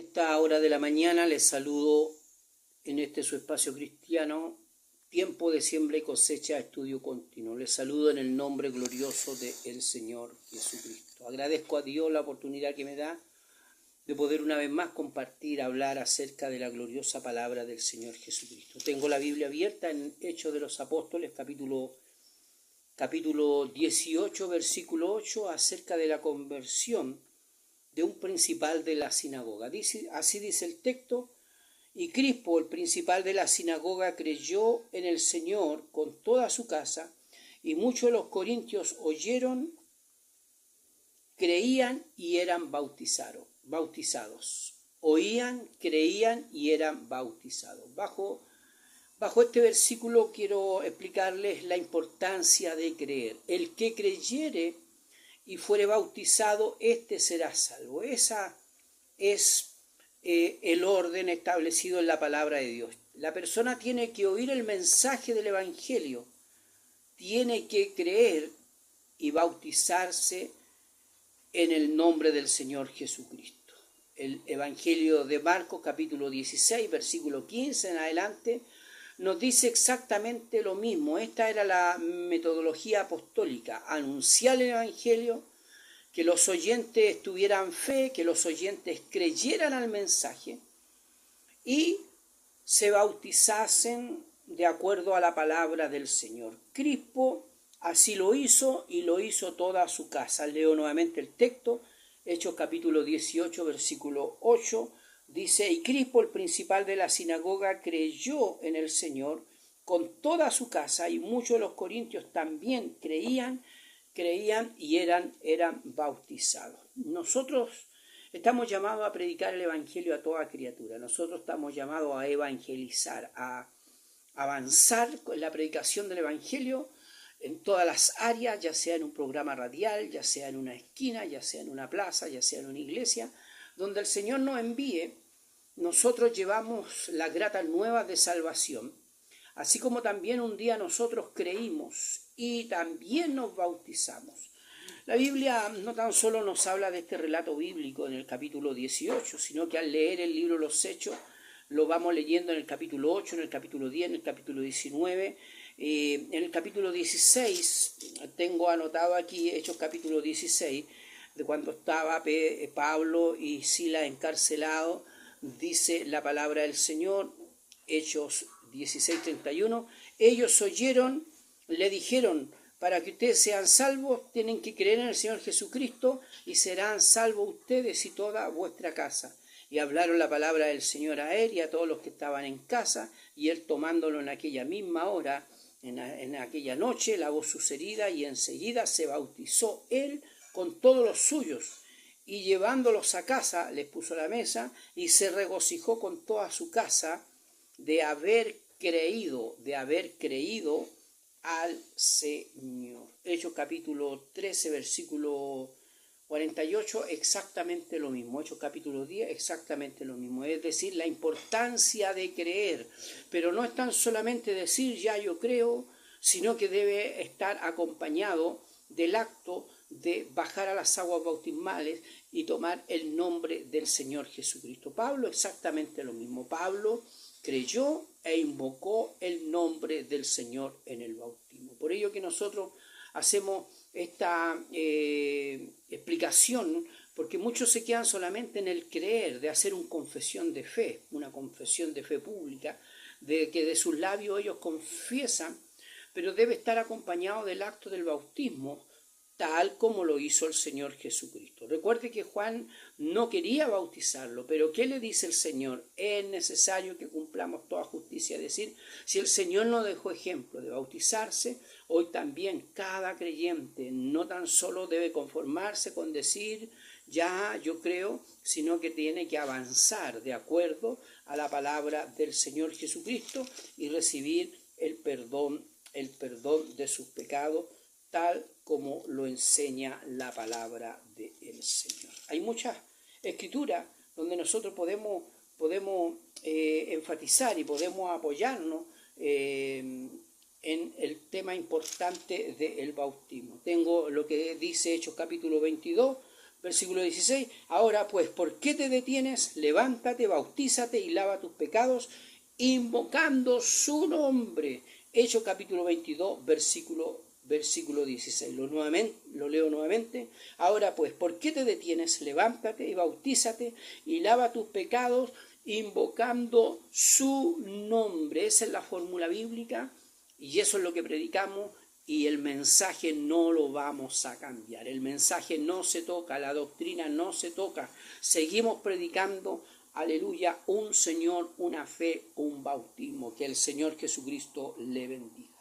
esta hora de la mañana les saludo en este su espacio cristiano, tiempo de siembra y cosecha, estudio continuo. Les saludo en el nombre glorioso del Señor Jesucristo. Agradezco a Dios la oportunidad que me da de poder una vez más compartir, hablar acerca de la gloriosa palabra del Señor Jesucristo. Tengo la Biblia abierta en Hechos de los Apóstoles, capítulo 18, versículo 8, acerca de la conversión de un principal de la sinagoga. Así dice el texto: y Crispo, el principal de la sinagoga, creyó en el Señor con toda su casa, y muchos de los corintios oyeron, creían y eran bautizados. Oían, creían y eran bautizados. Bajo este versículo quiero explicarles la importancia de creer. El que creyere y fuere bautizado, éste será salvo. Esa es el orden establecido en la palabra de Dios. La persona tiene que oír el mensaje del Evangelio, tiene que creer y bautizarse en el nombre del Señor Jesucristo. El Evangelio de Marcos, capítulo 16, versículo 15 en adelante, nos dice exactamente lo mismo. Esta era la metodología apostólica: anunciar el Evangelio, que los oyentes tuvieran fe, que los oyentes creyeran al mensaje y se bautizasen de acuerdo a la palabra del Señor. Crispo así lo hizo, y lo hizo toda su casa. Leo nuevamente el texto, Hechos capítulo 18, versículo 8, dice: y Crispo, el principal de la sinagoga, creyó en el Señor con toda su casa, y muchos de los corintios también creían y eran bautizados. Nosotros estamos llamados a predicar el Evangelio a toda criatura. Nosotros estamos llamados a evangelizar, a avanzar con la predicación del Evangelio en todas las áreas, ya sea en un programa radial, ya sea en una esquina, ya sea en una plaza, ya sea en una iglesia, donde el Señor nos envíe. Nosotros llevamos las gratas nuevas de salvación, así como también un día nosotros creímos y también nos bautizamos. La Biblia no tan solo nos habla de este relato bíblico en el capítulo 18, sino que al leer el libro de los Hechos lo vamos leyendo en el capítulo 8, en el capítulo 10, en el capítulo 19, en el capítulo 16, tengo anotado aquí Hechos capítulo 16, de cuando estaba Pablo y Silas encarcelados. Dice la palabra del Señor, Hechos 16:31, ellos oyeron, le dijeron: para que ustedes sean salvos, tienen que creer en el Señor Jesucristo, y serán salvos ustedes y toda vuestra casa. Y hablaron la palabra del Señor a él y a todos los que estaban en casa, y él, tomándolo en aquella misma hora, en aquella noche, lavó sus heridas, y enseguida se bautizó él con todos los suyos. Y llevándolos a casa, les puso la mesa, y se regocijó con toda su casa de haber creído al Señor. Hechos capítulo 13, versículo 48, exactamente lo mismo. Hechos capítulo 10, exactamente lo mismo. Es decir, la importancia de creer. Pero no es tan solamente decir ya yo creo, sino que debe estar acompañado del acto de bajar a las aguas bautismales y tomar el nombre del Señor Jesucristo. Pablo exactamente lo mismo. Pablo creyó e invocó el nombre del Señor en el bautismo. Por ello que nosotros hacemos esta explicación, porque muchos se quedan solamente en el creer, de hacer una confesión de fe pública, de que de sus labios ellos confiesan, pero debe estar acompañado del acto del bautismo, tal como lo hizo el Señor Jesucristo. Recuerde que Juan no quería bautizarlo, pero ¿qué le dice el Señor? Es necesario que cumplamos toda justicia. Es decir, si el Señor nos dejó ejemplo de bautizarse, hoy también cada creyente no tan solo debe conformarse con decir ya yo creo, sino que tiene que avanzar de acuerdo a la palabra del Señor Jesucristo y recibir el perdón de sus pecados, tal como lo enseña la palabra del Señor. Hay muchas escrituras donde nosotros podemos enfatizar y podemos apoyarnos en el tema importante del bautismo. Tengo lo que dice Hechos capítulo 22, Versículo 16, ahora pues, ¿por qué te detienes? Levántate, bautízate y lava tus pecados, invocando su nombre. Hechos capítulo 22, versículo 16. Lo leo nuevamente. Ahora pues, ¿por qué te detienes? Levántate y bautízate y lava tus pecados, invocando su nombre. Esa es la fórmula bíblica y eso es lo que predicamos. Y el mensaje no lo vamos a cambiar. El mensaje no se toca, la doctrina no se toca. Seguimos predicando, aleluya, un Señor, una fe, un bautismo. Que el Señor Jesucristo le bendiga.